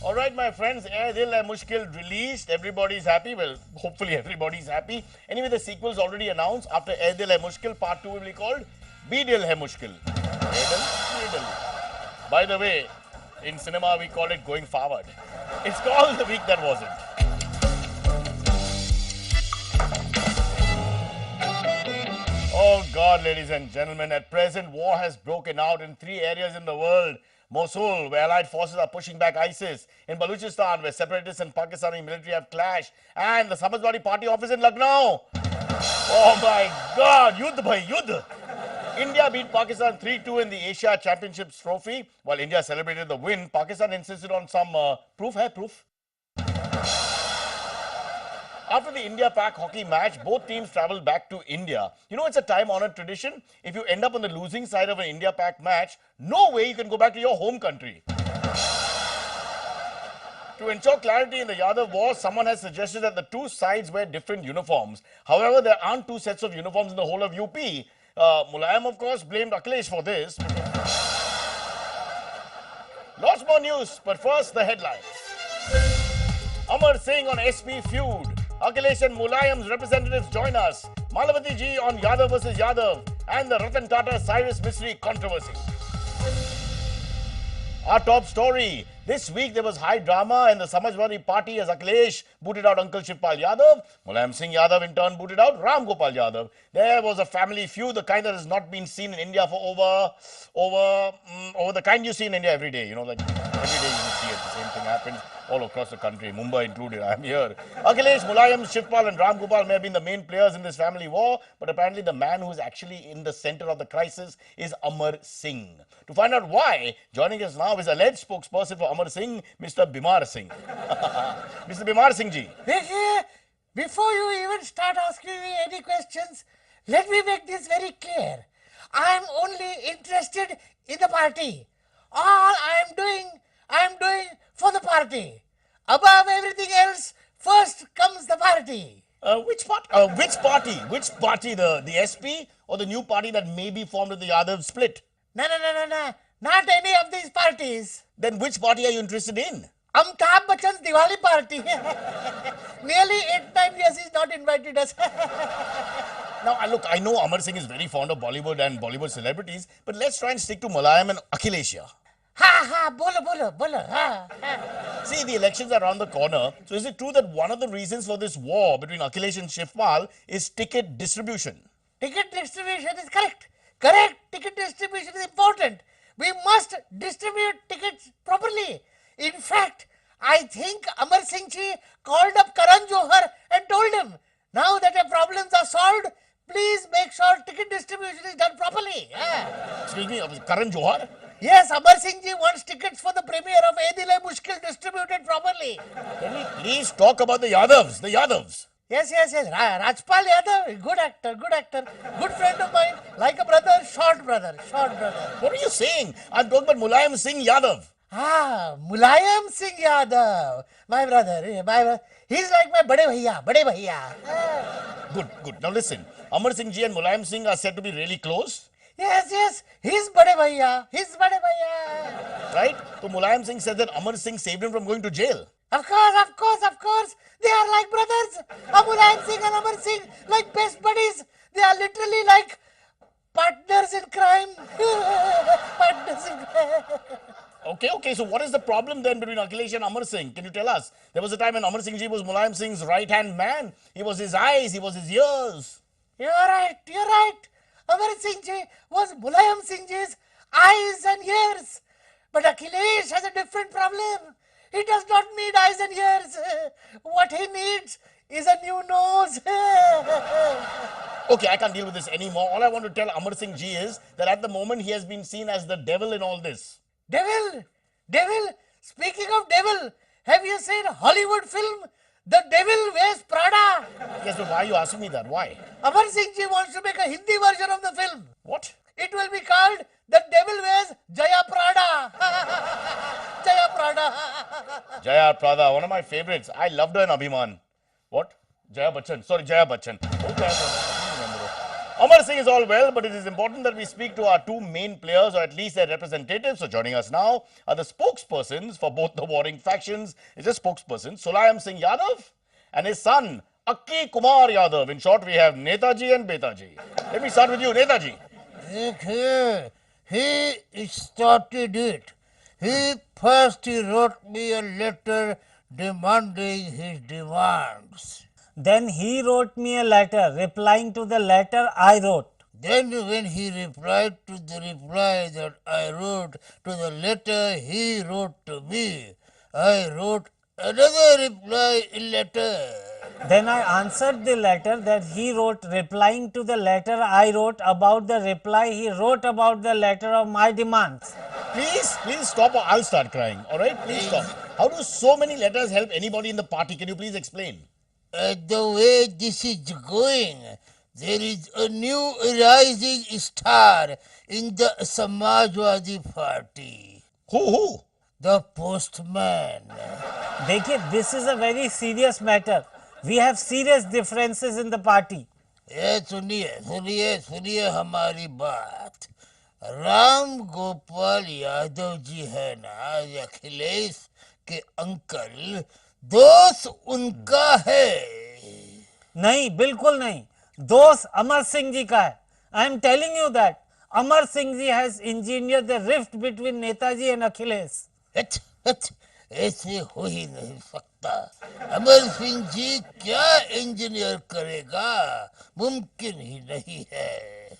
All right, my friends, Ae Dil Hai Mushkil released. Everybody's happy. Well, hopefully everybody's happy. Anyway, the sequel's already announced. After Ae Dil Hai Mushkil, part 2 will be called Be Dil Hai Mushkil. Ae Dil, Be Dil. By the way, in cinema we call it going forward. It's called The Week That Wasn't. Oh God, ladies and gentlemen, at present war has broken out in 3 areas in the world. Mosul, where Allied forces are pushing back ISIS. In Balochistan, where separatists and Pakistani military have clashed. And the Samajwadi Party office in Lucknow. Oh my God, Yudh bhai, Yudh. India beat Pakistan 3-2 in the Asia Championships trophy. While India celebrated the win, Pakistan insisted on some proof. After the India-Pak hockey match, both teams travelled back to India. You know, it's a time-honoured tradition. If you end up on the losing side of an India-Pak match, no way you can go back to your home country. To ensure clarity in the Yadav war, someone has suggested that the two sides wear different uniforms. However, there aren't two sets of uniforms in the whole of UP. Mulayam, of course, blamed Akhilesh for this. Lots more news, but first, the headlines. Amar Singh on SP feud. Akhilesh and Mulayam's representatives join us. Malavati ji on Yadav versus Yadav and the Ratan Tata Cyrus Mystery controversy. Our top story. This week there was high drama in the Samajwadi Party as Akhilesh booted out Uncle Shivpal Yadav. Mulayam Singh Yadav in turn booted out Ram Gopal Yadav. There was a family feud, the kind that has not been seen in India for over the kind you see in India every day. You know, like every day you see it. The same thing happens all across the country, Mumbai included. I'm here. Akhilesh, Mulayam, Shivpal and Ram Gopal may have been the main players in this family war, but apparently the man who is actually in the center of the crisis is Amar Singh. To find out why, joining us now is alleged spokesperson for Amar Singh, Mr. Bimar Singh. Mr. Bimar Singh ji. Before you even start asking me any questions, let me make this very clear. I am only interested in the party. All I am doing for the party. Above everything else, first comes the party. Which party? Which party? The SP or the new party that may be formed with the Yadav split? No. Not any of these parties. Then which party are you interested in? Amitabh Bachchan's Diwali party. Nearly 8-9 years he's not invited us. Now, look, I know Amar Singh is very fond of Bollywood and Bollywood celebrities, but let's try and stick to Mulayam and Akhilesh here. Bolo. See, the elections are around the corner. So is it true that one of the reasons for this war between Akhilesh and Shivpal is ticket distribution? Ticket distribution is correct. Correct. Ticket distribution is important. We must distribute tickets properly. In fact, I think Amar Singh ji called up Karan Johar and told him, now that your problems are solved, please make sure ticket distribution is done properly. Excuse me, Karan Johar? Yes, Amar Singh ji wants tickets for the premiere of Ae Dil Hai Mushkil distributed properly. Can we please talk about the Yadavs? Yes. Rajpal Yadav, good actor, good friend of mine, like a brother, short brother. What are you saying? I'm talking about Mulayam Singh Yadav. Mulayam Singh Yadav, my brother. He's like my bade bhaiya. Good. Now listen, Amar Singh ji and Mulayam Singh are said to be really close. Yes, he's bade bhaiya. Right? So Mulayam Singh says that Amar Singh saved him from going to jail. Of course. They are like brothers. Mulayam Singh and Amar Singh, like best buddies. They are literally like partners in crime. Okay. So what is the problem then between Akhilesh and Amar Singh? Can you tell us? There was a time when Amar Singh ji was Mulayam Singh's right-hand man. He was his eyes, he was his ears. You're right. Amar Singh ji was Mulayam Singh ji's eyes and ears. But Akhilesh has a different problem. He does not need eyes and ears. What he needs is a new nose. Okay, I can't deal with this anymore. All I want to tell Amar Singh ji is that at the moment he has been seen as the devil in all this. Devil? Speaking of devil, have you seen Hollywood film The Devil Wears Prada? Yes, but why are you asking me that? Why? Amar Singh ji wants to make a Hindi version of the film. What? It will be called The Devil Wears Jaya Prada. Jaya Prada, one of my favorites. I loved her in Abhiman. What? Jaya Bachchan. Sorry, Jaya Bachchan. Oh, Jaya Prada. I don't remember her. Amar Singh is all well, but it is important that we speak to our two main players, or at least their representatives. So joining us now are the spokespersons for both the warring factions. It's a spokesperson, Mulayam Singh Yadav, and his son, Akki Kumar Yadav. In short, we have Netaji and Betaji. Let me start with you, Netaji. Okay, he started it. He wrote me a letter demanding his demands. Then he wrote me a letter replying to the letter I wrote. Then when he replied to the reply that I wrote to the letter he wrote to me, I wrote another reply letter. Then I answered the letter that he wrote replying to the letter I wrote about the reply he wrote about the letter of my demands. Please stop or I'll start crying. All right, please stop. How do so many letters help anybody in the party? Can you please explain? The way this is going, there is a new rising star in the Samajwadi Party. Who? The postman. देखिए, this is a very serious matter. We have serious differences in the party. ये सुनिए हमारी बात. राम गोपाल यादव जी है ना, अखिलेश के uncle, दोस्त उनका है. नहीं, बिल्कुल नहीं. दोस्त अमर सिंह जी का है. I am telling you that Amar Singh ji has engineered the rift between Netaji and Akhilesh. ऐसे हो ही नहीं सकता. अमर सिंह जी क्या इंजीनियर करेगा, मुमकिन ही नहीं है.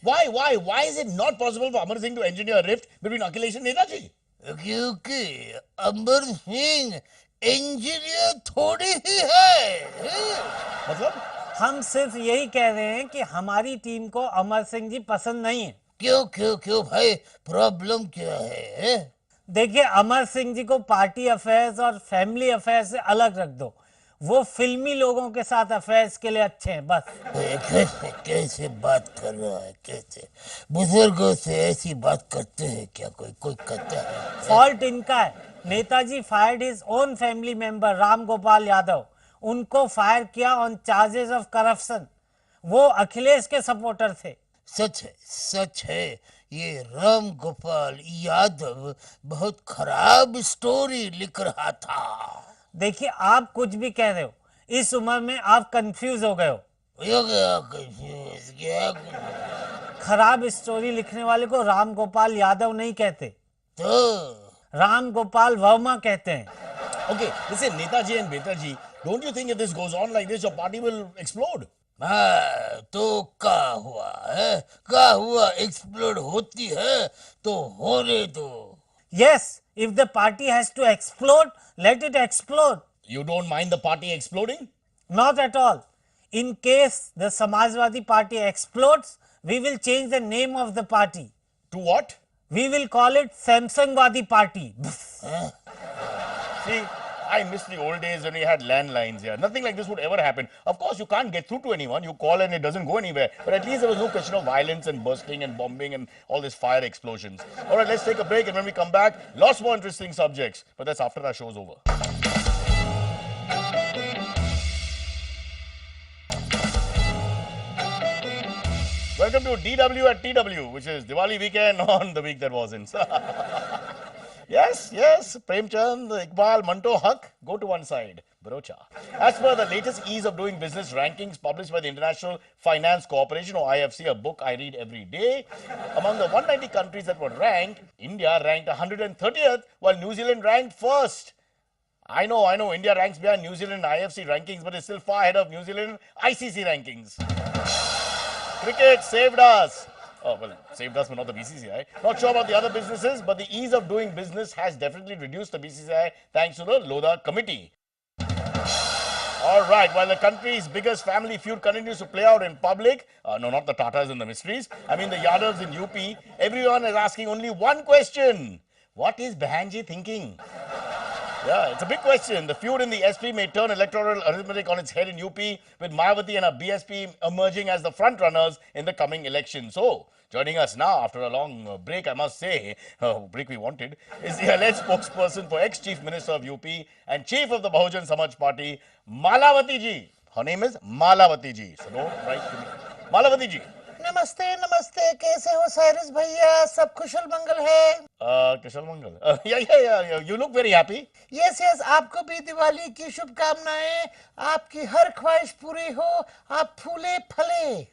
Why is it not possible for Amar Singh to engineer a rift between Akhilesh and Netaji? क्योंकि अमर सिंह इंजीनियर थोड़ी ही है. मतलब? हम सिर्फ यही कह रहे हैं कि हमारी टीम को अमर सिंह जी पसंद नहीं है. क्यों भाई, प्रॉब्लम क्या है? देखिए, अमर सिंह जी को पार्टी अफेयर्स और फैमिली अफेयर्स से अलग रख दो. वो फिल्मी लोगों के साथ अफेयर्स के लिए अच्छे हैं, बस. कैसे बात कर रहा है? कैसे बुजुर्गों से ऐसी बात करते हैं क्या? कोई करता है? फॉल्ट इनका है. Netaji fired his own family member Ram Gopal Yadav. उनको फायर किया ऑन चार्जेस ऑफ करप्शन. वो अखिलेश के सपोर्टर थे. सच है. ये राम गोपाल यादव बहुत खराब स्टोरी लिख रहा था. देखिए, आप कुछ भी कह रहे हो. इस उम्र में आप कंफ्यूज हो गए हो. खराब स्टोरी लिखने वाले को राम गोपाल यादव नहीं कहते, तो राम गोपाल वर्मा कहते हैं. Okay, listen, Netaji and Betaji, don't you think if this goes on like this, your party will explode? हाँ, तो क्या हुआ? एक्सप्लोड होती है तो होने दो. Yes, if the party has to explode, let it explode. You don't mind the party exploding? Not at all. In case the Samajwadi Party explodes, we will change the name of the party. To what? We will call it Samsungwadi Party. See, I miss the old days when we had landlines here. Nothing like this would ever happen. Of course, you can't get through to anyone. You call and it doesn't go anywhere. But at least there was no question of violence and bursting and bombing and all these fire explosions. All right, let's take a break. And when we come back, lots more interesting subjects. But that's after our show's over. Welcome to DW at TW, which is Diwali weekend on the week that wasn't. Yes, Premchand, Iqbal, Manto, Haq, go to one side. Barocha. As per the latest ease of doing business rankings published by the International Finance Corporation, or IFC, a book I read every day, among the 190 countries that were ranked, India ranked 130th, while New Zealand ranked first. I know, India ranks behind New Zealand IFC rankings, but it's still far ahead of New Zealand ICC rankings. Cricket saved us. Oh, well, saved us, but not the BCCI. Not sure about the other businesses, but the ease of doing business has definitely reduced the BCCI thanks to the Lodha committee. All right, while the country's biggest family feud continues to play out in public, no, not the Tatas and the mysteries, I mean the Yadavs in UP, everyone is asking only one question. What is Behanji thinking? Yeah, it's a big question. The feud in the SP may turn electoral arithmetic on its head in UP, with Mayawati and her BSP emerging as the front runners in the coming election. So, joining us now after a long break, I must say, break we wanted, is the alleged spokesperson for ex-Chief Minister of UP and Chief of the Bahujan Samaj Party, Malavati ji. Her name is Malavati ji, so don't write to me. Malavati ji. नमस्ते नमस्ते, कैसे हो Cyrus भैया? सब कुशल मंगल है? Kushal Mangal. Yeah. You look very happy. Yes yes, आपको भी दिवाली की शुभकामनाएं। आपकी हर ख्वाहिश पूरी हो, आप फूले फले।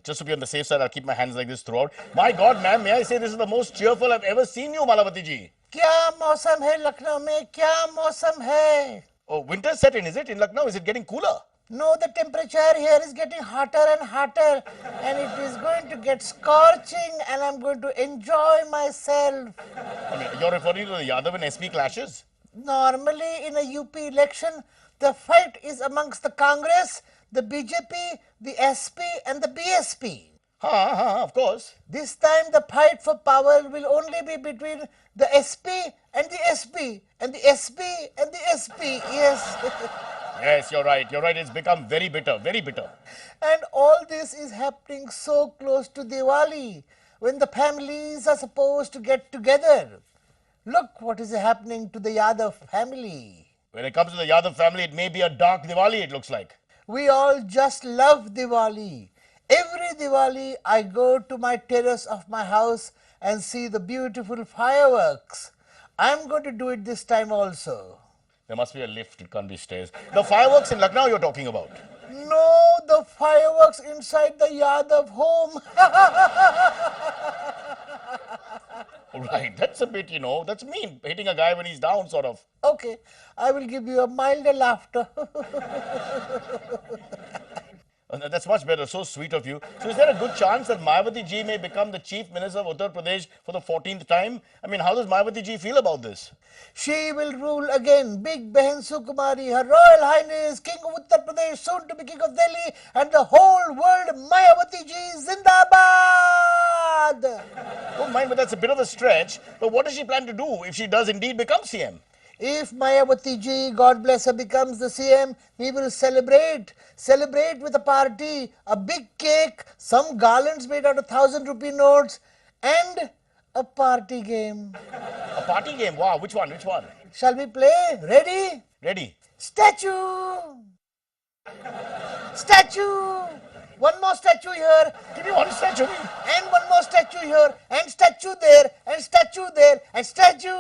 Just to be on the safe side, I'll keep my hands like this throughout. My God, ma'am, may I say this is the most cheerful I've ever seen you, Malavati ji. क्या मौसम है लखनऊ में? क्या मौसम है? Oh, winter set in, is it? In Lucknow, is it getting cooler? No, the temperature here is getting hotter and hotter, and it is going to get scorching, and I'm going to enjoy myself. I mean, you're referring to the Yadav and SP clashes? Normally, in a UP election, the fight is amongst the Congress, the BJP, the SP, and the BSP. Of course. This time, the fight for power will only be between the SP and the SP, and the SP and the SP. Yes. Yes, you're right. You're right. It's become very bitter, very bitter. And all this is happening so close to Diwali, when the families are supposed to get together. Look what is happening to the Yadav family. When it comes to the Yadav family, it may be a dark Diwali, it looks like. We all just love Diwali. Every Diwali, I go to my terrace of my house and see the beautiful fireworks. I'm going to do it this time also. There must be a lift, it can't be stairs. The fireworks in Lucknow you're talking about. No, the fireworks inside the Yadav home. Right, that's a bit, that's mean. Hitting a guy when he's down, sort of. Okay, I will give you a milder laughter. That's much better, so sweet of you. So is there a good chance that Mayawati ji may become the Chief Minister of Uttar Pradesh for the 14th time? I mean, how does Mayawati ji feel about this? She will rule again. Big Behan Sukumari, Her Royal Highness, King of Uttar Pradesh, soon to be King of Delhi, and the whole world, Mayawati ji, Zindabad! Don't mind, but that's a bit of a stretch. But what does she plan to do if she does indeed become CM? If Mayawati ji, God bless her, becomes the CM, we will celebrate. Celebrate with a party, a big cake, some garlands made out of 1,000 rupee notes, and a party game. A party game? Wow, which one? Which one? Shall we play? Ready? Ready. Statue! Statue! One more statue here. Give me one statue. And one more statue here. And statue there. And statue there. And statue!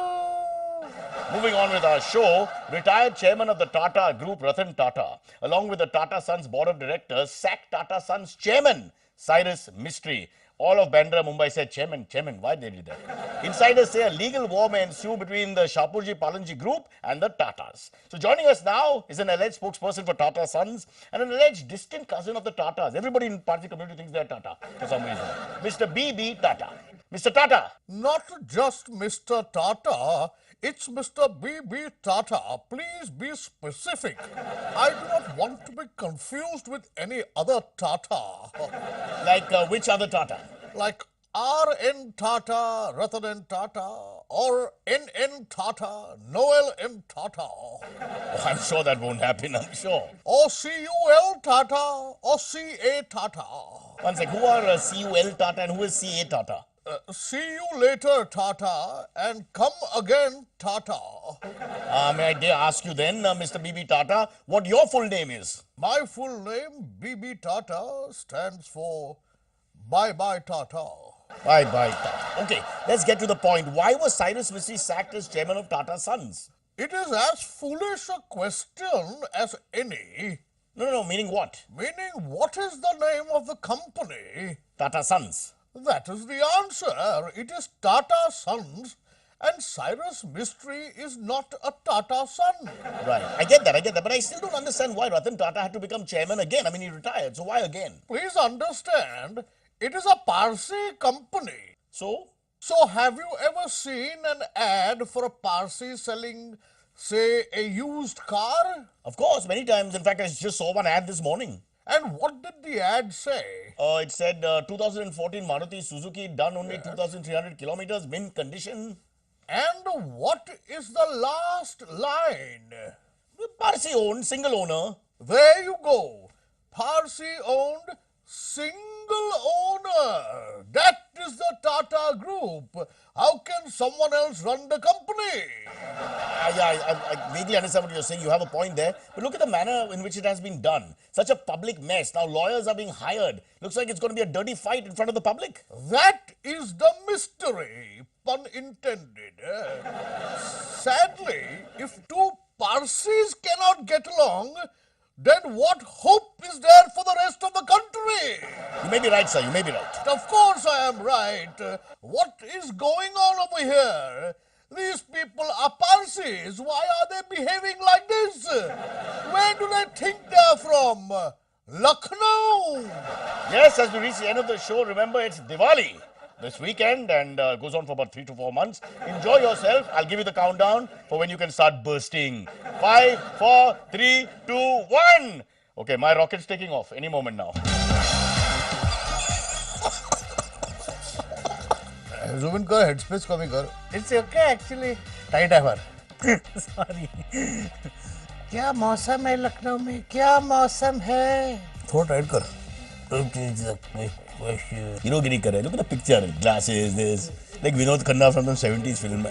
Moving on with our show, retired chairman of the Tata Group, Ratan Tata, along with the Tata Sons board of directors, sacked Tata Sons chairman, Cyrus Mistry. All of Bandra, Mumbai said, chairman, why did they do that? Insiders say a legal war may ensue between the Shapurji Palanji Group and the Tatas. So joining us now is an alleged spokesperson for Tata Sons and an alleged distant cousin of the Tatas. Everybody in Parsi community thinks they're Tata for some reason. Mr. B.B. Tata. Mr. Tata. Not just Mr. Tata, it's Mr. B.B. Tata. Please be specific. I do not want to be confused with any other Tata. Like which other Tata? Like R.N. Tata, Ratan N. Tata, or N.N. Tata, Noel M. Tata, Oh, I'm sure that won't happen, I'm sure. or C.U.L. Tata, or C.A. Tata. One sec, who are C.U.L. Tata and who is C.A. Tata? See you later, Tata, and come again, Tata. May I dare ask you then, Mr. B.B. Tata, what your full name is? My full name, B.B. Tata, stands for Bye-Bye Tata. Bye, Tata. Okay, let's get to the point. Why was Cyrus Mistry sacked as chairman of Tata Sons? It is as foolish a question as any. No, meaning what? Meaning, what is the name of the company? Tata Sons. That is the answer. It is Tata Sons, and Cyrus Mistry is not a Tata son. Right, I get that, but I still don't understand why Ratan Tata had to become chairman again. I mean, he retired, so why again? Please understand, it is a Parsi company. So? So have you ever seen an ad for a Parsi selling, say, a used car? Of course, many times. In fact, I just saw one ad this morning. And what did the ad say? It said 2014 Maruti Suzuki done only 2,300 kilometers, mint condition. And what is the last line? Parsi owned, single owner. There you go. Parsi owned, single single owner. That is the Tata Group. How can someone else run the company? I vaguely understand what you're saying. You have a point there. But look at the manner in which it has been done. Such a public mess. Now lawyers are being hired. Looks like it's going to be a dirty fight in front of the public. That is the mystery, pun intended. Sadly, if two Parsis cannot get along, then what hope is there for the rest of the country? You may be right, sir. You may be right. Of course I am right. What is going on over here? These people are Parsis. Why are they behaving like this? Where do they think they're from? Lucknow? Yes, as we reach the end of the show, remember it's Diwali this weekend and goes on for about 3 to 4 months. Enjoy yourself. I'll give you the countdown for when you can start bursting. 5, 4, 3, 2, 1. Okay, my rocket's taking off any moment now. Zoom in कर, headspace कमी कर. It's okay actually. Tight है पर. Sorry. क्या मौसम है लखनऊ में? क्या मौसम है? थोड़ा टाइट कर. Hero Giri kar rahe. Look at the picture. Glasses, this. Like Vinod Khanna from the 70s film.